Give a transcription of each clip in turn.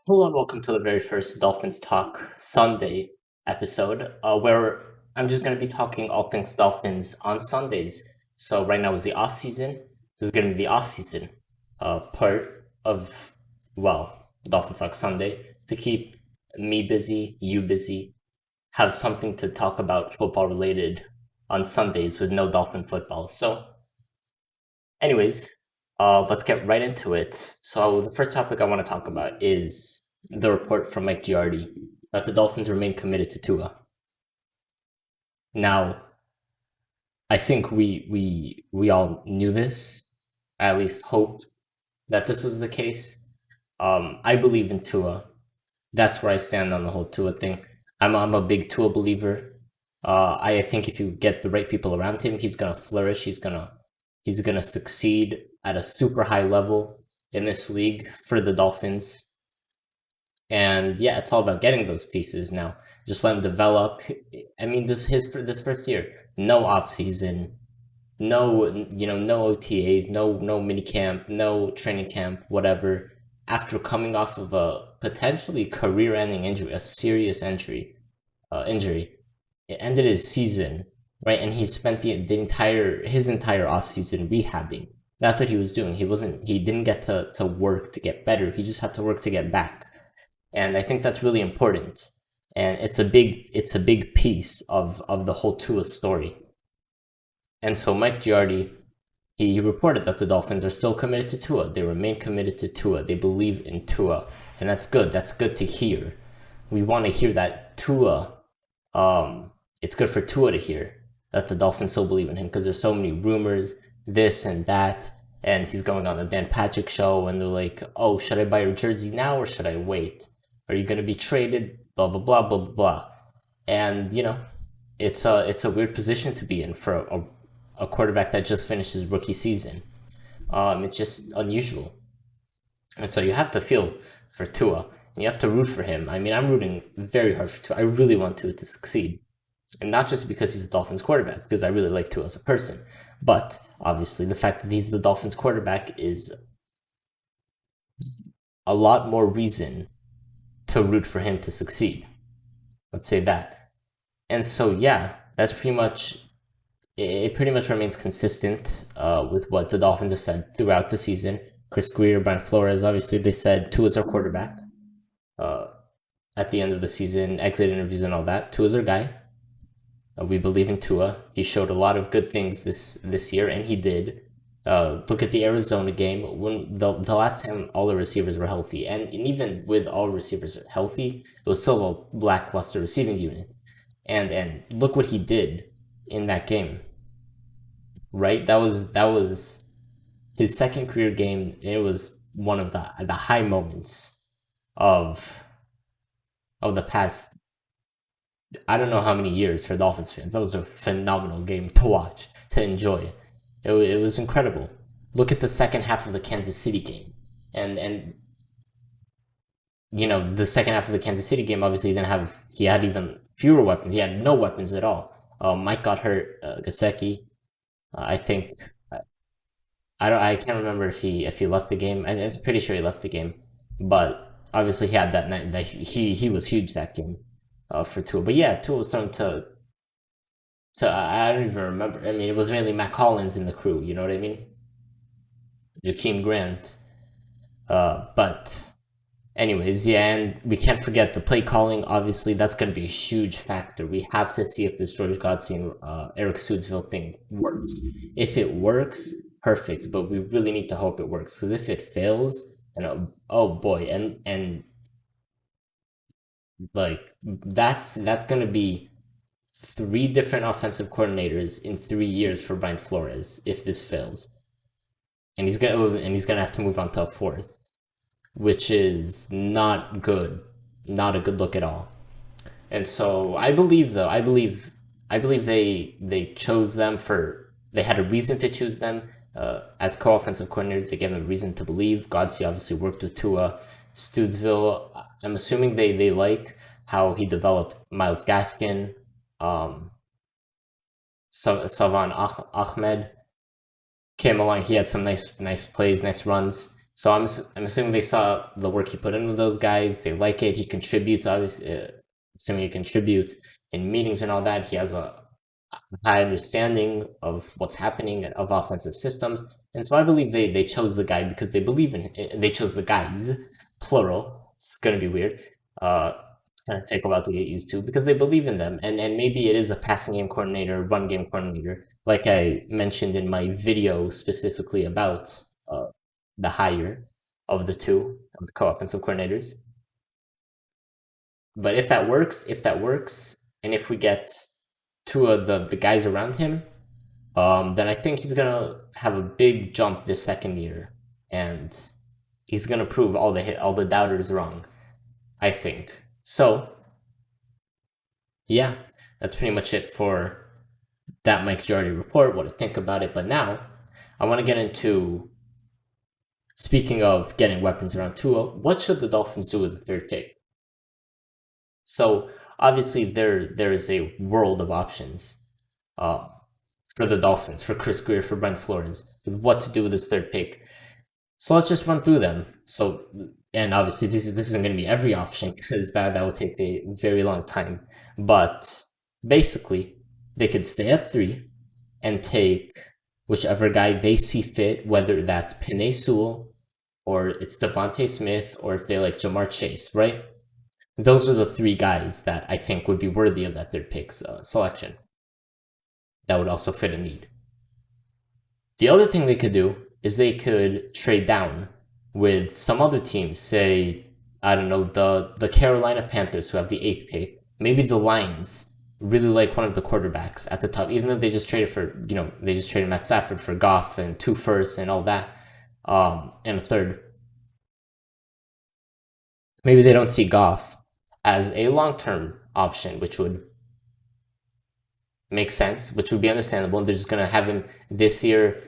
Hello and welcome to the very first Dolphins Talk Sunday episode, where I'm just going to be talking all things Dolphins on Sundays. So right now is the off season. This is going to be the off season part of Dolphins Talk Sunday to keep me busy, you busy, have something to talk about football related on Sundays with no Dolphin football. So, anyways, let's get right into it. So the first topic I want to talk about is the report from Mike Giardi that the Dolphins remain committed to Tua. Now, I think we all knew this, at least hoped that this was the case. I believe in Tua. That's where I stand on the whole Tua thing. I'm a big Tua believer. I think if you get the right people around him, he's gonna flourish. He's gonna succeed at a super high level in this league for the Dolphins. And yeah, it's all about getting those pieces now. Just let him develop. I mean, this first year, no offseason, no OTAs, no mini camp, no training camp, whatever. After coming off of a potentially career-ending injury, a serious injury, it ended his season, right? And he spent his entire offseason rehabbing. That's what he was doing. He didn't get to work to get better. He just had to work to get back. And I think that's really important. And it's a big piece of the whole Tua story. And so Mike Giardi, he reported that the Dolphins are still committed to Tua. They remain committed to Tua. They believe in Tua. And that's good. That's good to hear. We want to hear that Tua, it's good for Tua to hear that the Dolphins still believe in him, because there's so many rumors, this and that. And he's going on the Dan Patrick show and they're like, oh, should I buy your jersey now or should I wait? Are you going to be traded? Blah, blah, blah, blah, blah. And, it's a weird position to be in for a quarterback that just finished his rookie season. It's just unusual. And so you have to feel for Tua. And you have to root for him. I mean, I'm rooting very hard for Tua. I really want Tua to succeed. And not just because he's a Dolphins quarterback, because I really like Tua as a person. But, obviously, the fact that he's the Dolphins quarterback is a lot more reason to root for him to succeed. Let's say that. And so, yeah, that's pretty much remains consistent with what the Dolphins have said throughout the season. Chris Greer, Brian Flores, obviously, they said Tua's our quarterback at the end of the season, exit interviews and all that. Tua's our guy. We believe in Tua. He showed a lot of good things this year, and he did. Look at the Arizona game when the last time all the receivers were healthy, and even with all receivers healthy, it was still a lackluster receiving unit. And look what he did in that game. Right? That was his second career game. And it was one of the high moments of the past, I don't know how many years for Dolphins fans. That was a phenomenal game to watch, to enjoy. It was incredible. Look at the second half of the Kansas City game. And the second half of the Kansas City game, obviously, he had even fewer weapons. He had no weapons at all. Mike got hurt, Gesicki. I think, I can't remember if he left the game. I'm pretty sure he left the game. But obviously he had that night, that he was huge that game for Tua. But yeah, Tua was starting to I don't even remember. I mean, it was mainly Matt Collins in the crew, you know what I mean? Jakeem Grant. But anyways, yeah, and we can't forget the play calling. Obviously, that's going to be a huge factor. We have to see if this George Godsey and Eric Suitsville thing works. If it works, perfect. But we really need to hope it works, because if it fails, and oh boy, and like that's going to be 3 different offensive coordinators in 3 years for Brian Flores if this fails, and he's gonna have to move on to a 4th, which is not good, not a good look at all. And so I believe they chose them they had a reason to choose them as co-offensive coordinators. They gave them a reason to believe. Godsey obviously worked with Tua. Stootsville, I'm assuming they like how he developed Myles Gaskin. Salvan Ahmed came along. He had some nice plays, nice runs. So I'm assuming they saw the work he put into those guys. They like it. He contributes, obviously. Assuming he contributes in meetings and all that. He has a high understanding of what's happening of offensive systems, and so I believe they chose the guy because they believe in it. They chose the guys, plural. It's gonna be weird. Kind of take a while to get used to because they believe in them, and maybe it is a passing game coordinator, run game coordinator, like I mentioned in my video specifically about the hire of the two of the co-offensive coordinators. But if that works, and if we get two of the guys around him, then I think he's gonna have a big jump this second year, and he's gonna prove all the doubters wrong. I think so. Yeah, that's pretty much it for that Mike Giardi report. What I think about it, but now I want to get into. Speaking of getting weapons around Tua, what should the Dolphins do with the third pick? So obviously there is a world of options uh, for the Dolphins, for Chris Greer, for Brent Flores, with what to do with this third pick. So let's just run through them. So, and obviously this isn't going to be every option because that will take a very long time. But basically, they could stay at 3 and take whichever guy they see fit, whether that's Penei Sewell or it's Devontae Smith or if they like Jamar Chase, right? Those are the 3 guys that I think would be worthy of that third pick selection. That would also fit a need. The other thing they could do is they could trade down with some other teams, say, I don't know, the Carolina Panthers who have the 8th pick, maybe the Lions really like one of the quarterbacks at the top, even though they just traded they just traded Matt Stafford for Goff and 2 firsts and all that, and a third. Maybe they don't see Goff as a long-term option, which would make sense, which would be understandable. And they're just going to have him this year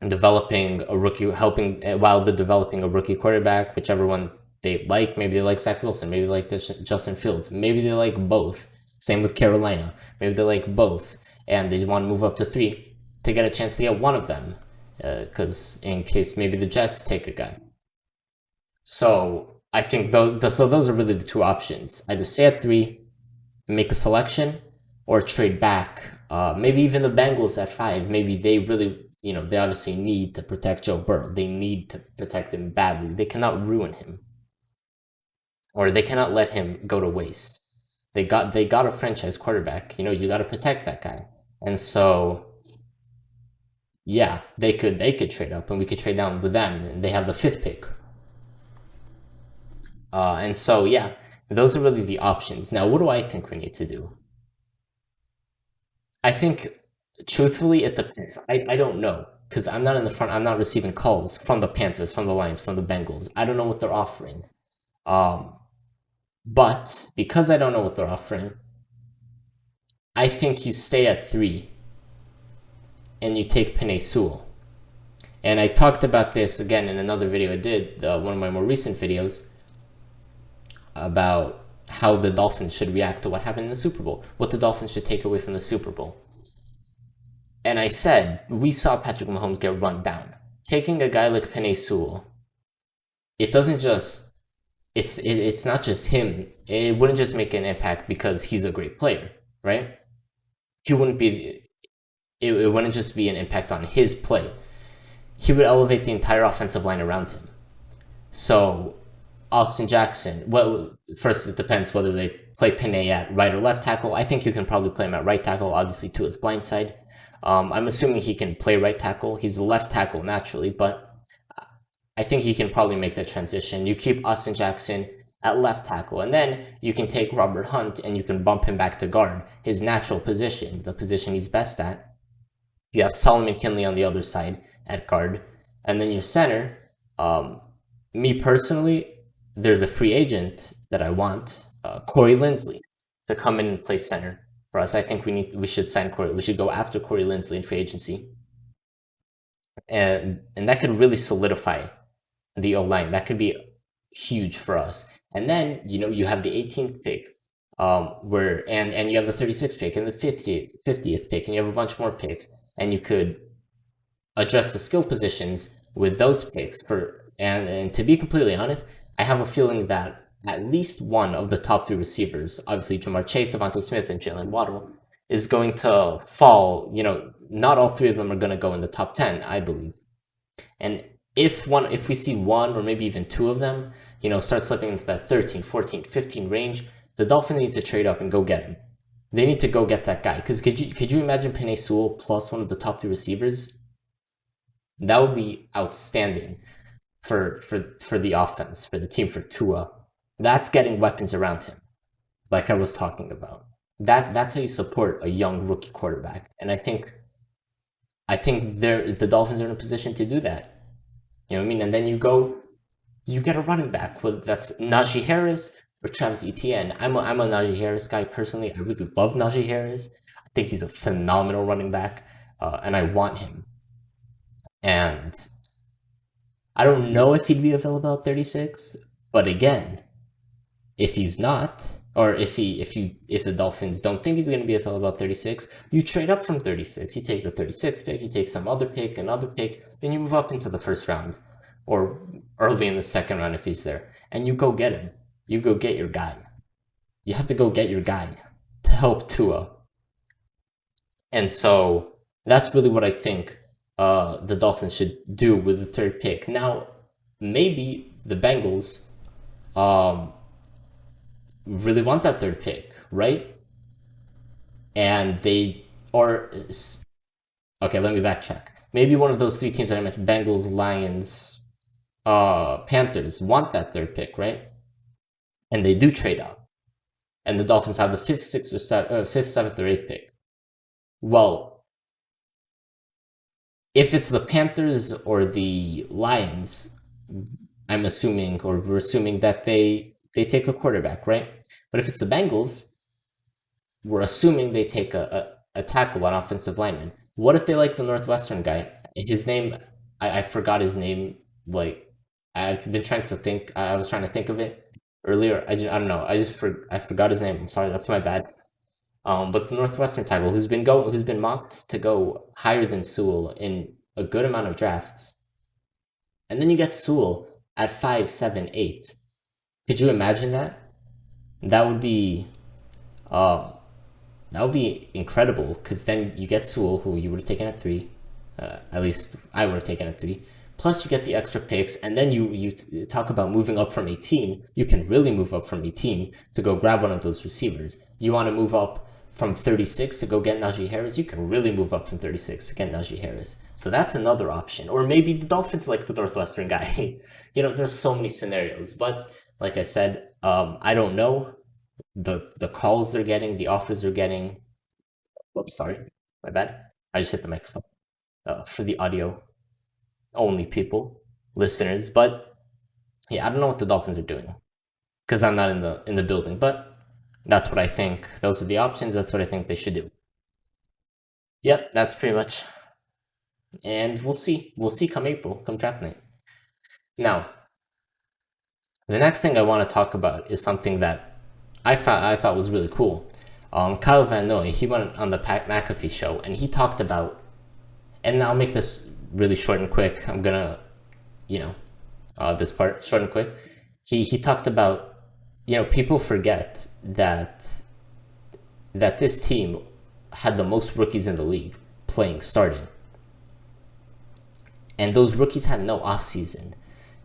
developing a rookie, helping while they're developing a rookie quarterback, whichever one they like. Maybe they like Zach Wilson. Maybe they like Justin Fields. Maybe they like both. Same with Carolina. Maybe they like both, and they want to move up to 3 to get a chance to get one of them, because in case maybe the Jets take a guy. So I think those are really the 2 options: either stay at 3, make a selection, or trade back. Maybe even the Bengals at 5. Maybe they really, they obviously need to protect Joe Burrow. They need to protect him badly. They cannot ruin him, or they cannot let him go to waste. They got a franchise quarterback. You got to protect that guy. And so, yeah, they could trade up, and we could trade down with them, and they have the 5th pick. And so, yeah, those are really the options. Now, what do I think we need to do? I think, truthfully, it depends. I don't know, because I'm not in the front. I'm not receiving calls from the Panthers, from the Lions, from the Bengals. I don't know what they're offering. But because I don't know what they're offering, I think you stay at 3 and you take Penei Sewell. And I talked about this again in another video I did, one of my more recent videos, about how the Dolphins should react to what happened in the Super Bowl, what the Dolphins should take away from the Super Bowl. And I said, we saw Patrick Mahomes get run down. Taking a guy like Penei Sewell, it doesn't just, it's not just him. It wouldn't just make an impact because he's a great player, right? He wouldn't be, it wouldn't just be an impact on his play. He would elevate the entire offensive line around him. So Austin Jackson, well, first it depends whether they play Penei at right or left tackle. I think you can probably play him at right tackle, obviously to his blind side. I'm assuming he can play right tackle. He's a left tackle naturally, but I think he can probably make that transition. You keep Austin Jackson at left tackle, and then you can take Robert Hunt and you can bump him back to guard, his natural position, the position he's best at. You have Solomon Kinley on the other side at guard, and then your center. Me personally, there's a free agent that I want, Corey Linsley, to come in and play center for us. I think we should sign Corey. We should go after Corey Linsley in free agency, and that could really solidify the O-line. That could be huge for us. And then you have the 18th pick, and you have the 36th pick and the 50th pick, and you have a bunch more picks, and you could address the skill positions with those picks and to be completely honest, I have a feeling that at least one of the top three receivers, obviously Jamar Chase, Devontae Smith, and Jalen Waddle, is going to fall. Not all three of them are going to go in the top 10, I believe. And if we see one or maybe even two of them, start slipping into that 13, 14, 15 range, the Dolphins need to trade up and go get him. They need to go get that guy. Because could you imagine Penei Sewell plus one of the top three receivers? That would be outstanding for the offense, for the team, for Tua. That's getting weapons around him, like I was talking about. That's how you support a young rookie quarterback. And I think the Dolphins are in a position to do that. You know what I mean? And then you get a running back, whether that's Najee Harris or Travis Etienne. I'm a Najee Harris guy personally. I really love Najee Harris. I think he's a phenomenal running back, and I want him. And I don't know if he'd be available at 36, but again, if he's not, or if the Dolphins don't think he's going to be available at 36, you trade up from 36. You take the 36 pick, you take some other pick, another pick, then you move up into the first round, or early in the second round if he's there, and you go get him. You go get your guy. You have to go get your guy to help Tua. And so that's really what I think the Dolphins should do with the third pick. Now, maybe the Bengals really want that third pick, right? And okay, let me backtrack. Maybe one of those three teams that I mentioned, Bengals, Lions, Panthers, want that third pick, right? And they do trade up. And the Dolphins have the fifth, seventh, or eighth pick. Well, if it's the Panthers or the Lions, we're assuming that they take a quarterback, right? But if it's the Bengals, we're assuming they take a tackle, an offensive lineman. What if they like the Northwestern guy? His name, I forgot his name. Like, I've been trying to think. I was trying to think of it earlier. I don't know. I forgot his name. I'm sorry. That's my bad. But the Northwestern tackle who's been mocked to go higher than Sewell in a good amount of drafts, and then you get Sewell at 5, 7, 8. Could you imagine that? That would be, incredible. Because then you get Sewell, who you would have taken at 3. At least I would have taken at 3. Plus you get the extra picks, and then you talk about moving up from 18. You can really move up from 18 to go grab one of those receivers. You want to move up from 36 to go get Najee Harris, you can really move up from 36 to get Najee Harris. So that's another option. Or maybe the Dolphins like the Northwestern guy. There's so many scenarios. But like I said, I don't know the calls they're getting, the offers they're getting. Whoops, sorry, my bad. I just hit the microphone for the audio only people, listeners. But yeah, I don't know what the Dolphins are doing because I'm not in the building. But that's what I think. Those are the options. That's what I think they should do. Yep, that's pretty much. And we'll see. We'll see come April, come draft night. Now, the next thing I want to talk about is something that I thought was really cool. Kyle Van Noy, he went on the Pat McAfee show and he talked about, and I'll make this really short and quick. I'm gonna, this part short and quick. He talked about, people forget that this team had the most rookies in the league starting. And those rookies had no offseason,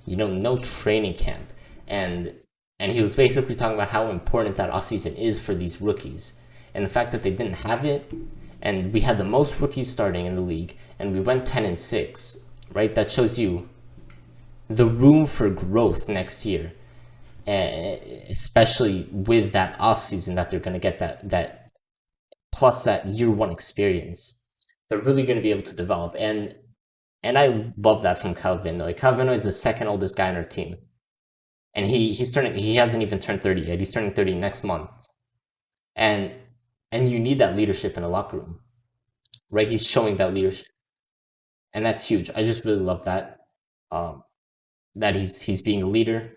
no training camp. And he was basically talking about how important that offseason is for these rookies. And the fact that they didn't have it, and we had the most rookies starting in the league, and we went 10-6, right? That shows you the room for growth next year, especially with that offseason that they're going to get that plus that year one experience. They're really going to be able to develop. And I love that from Kyle Van Noy. Kyle Van Noy is the second oldest guy on our team. And he hasn't even turned 30 yet. He's turning 30 next month. And you need that leadership in a locker room, right? He's showing that leadership. And that's huge. I just really love that. That he's being a leader.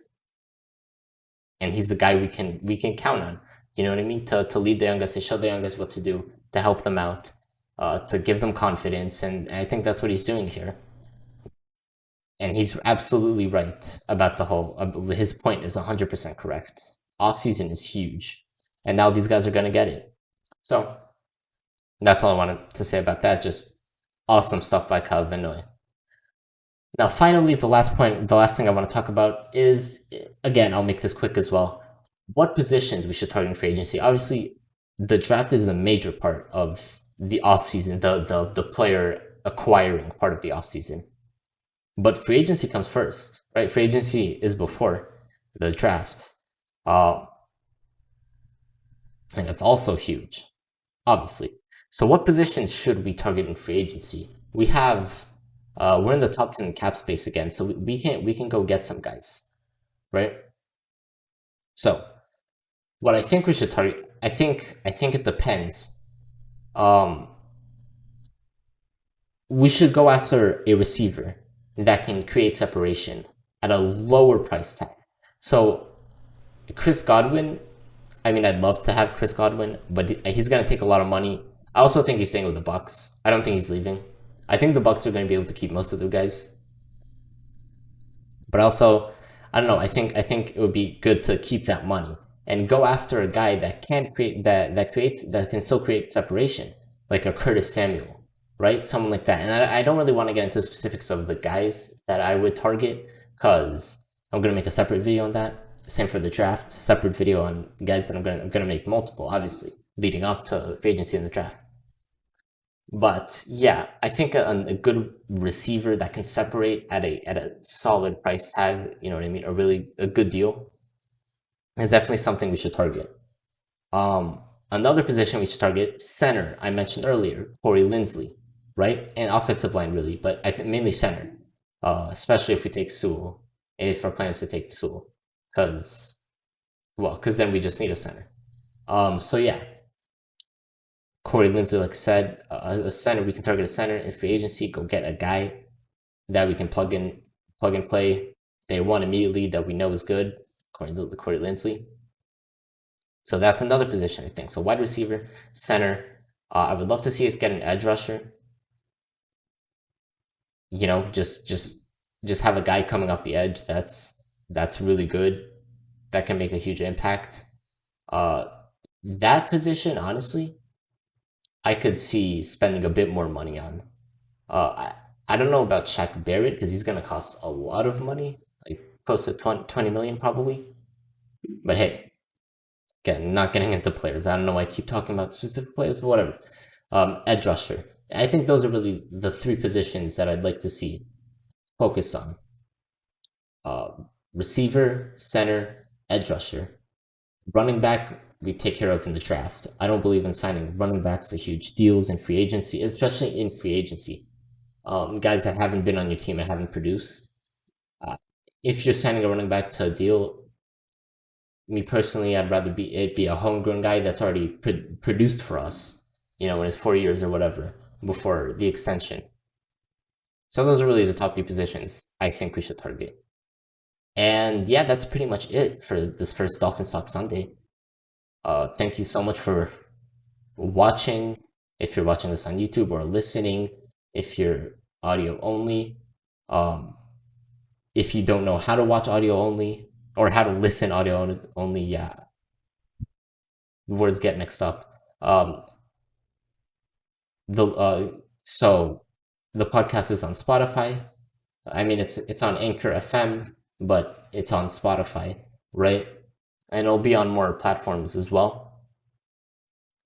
And he's the guy we can count on. You know what I mean? To lead the young guys, to show the young guys what to do, to help them out, to give them confidence. And I think that's what he's doing here. And he's absolutely right about the whole. His point is 100% correct. Offseason is huge, and now these guys are going to get it. So that's all I wanted to say about that. Just awesome stuff by Kyle Van Noy. Now, finally, the last thing I want to talk about is, again, I'll make this quick as well. What positions we should target in free agency? Obviously, the draft is the major part of the offseason, the player acquiring part of the offseason. But free agency comes first, right? Free agency is before the draft. And it's also huge, obviously. So what positions should we target in free agency? We have we're in the top 10 in cap space again, so we can go get some guys, right? So what I think we should target, I think it depends. We should go after a receiver that can create separation at a lower price tag. So Chris Godwin, I mean, I'd love to have Chris Godwin, but he's going to take a lot of money. I also think he's staying with the Bucks. I don't think he's leaving. I think the Bucks are going to be able to keep most of their guys. But also, I don't know. I think it would be good to keep that money and go after a guy that can create that can still create separation, like a Curtis Samuel, right? Someone like that. And I don't really want to get into the specifics of the guys that I would target because I'm going to make a separate video on that. Same for the draft, separate video on guys that I'm gonna make multiple, obviously, leading up to free agency and the draft. But yeah, I think a good receiver that can separate at a solid price tag, you know what I mean, a good deal, is definitely something we should target. Another position we should target, center. I mentioned earlier, Corey Linsley, right, and offensive line really, but I think mainly center, especially if we take Sewell, if our plan is to take Sewell. Because then we just need a center. So yeah, Corey Linsley, like I said, a center. We can target a center in free agency. Go get a guy that we can plug and play day one immediately that we know is good, according to Corey Linsley. So that's another position, I think. So wide receiver, center. I would love to see us get an edge rusher. You know, just have a guy coming off the edge that's really good, that can make a huge impact. That position, honestly, I could see spending a bit more money on. I don't know about Shaq Barrett because he's going to cost a lot of money, like close to 20 million probably. But hey, again, not getting into players. I don't know why I keep talking about specific players, but whatever. Edge rusher. I think those are really the three positions that I'd like to see focused on. Receiver, center, edge rusher. Running back, we take care of in the draft. I don't believe in signing running backs to huge deals in free agency, especially in free agency. Guys that haven't been on your team and haven't produced. If you're signing a running back to a deal, me personally, I'd rather it be a homegrown guy that's already produced for us, you know, in his 4 years or whatever before the extension. So those are really the top 3 positions I think we should target. And yeah, that's pretty much it for this first Dolphins Talk Sunday. Thank you so much for watching. If you're watching this on YouTube, or listening, if you're audio only. If you don't know how to watch audio only or how to listen audio only, yeah, words get mixed up. So the podcast is on Spotify. I mean, it's on Anchor FM, but it's on Spotify, right? And it'll be on more platforms as well.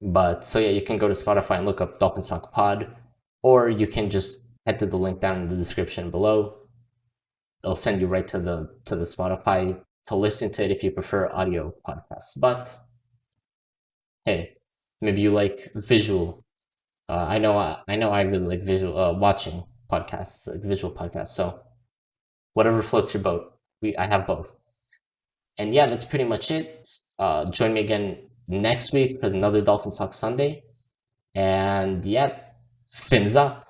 But so yeah, you can go to Spotify and look up Dolphins Talk Pod, or you can just head to the link down in the description below. It'll send you right to the Spotify to listen to it if you prefer audio podcasts. But hey, maybe you like visual. I know I really like visual watching podcasts, like visual podcasts. So whatever floats your boat, I have both. And yeah, that's pretty much it. Join me again next week for another Dolphins Talk Sunday. And yeah, fins up.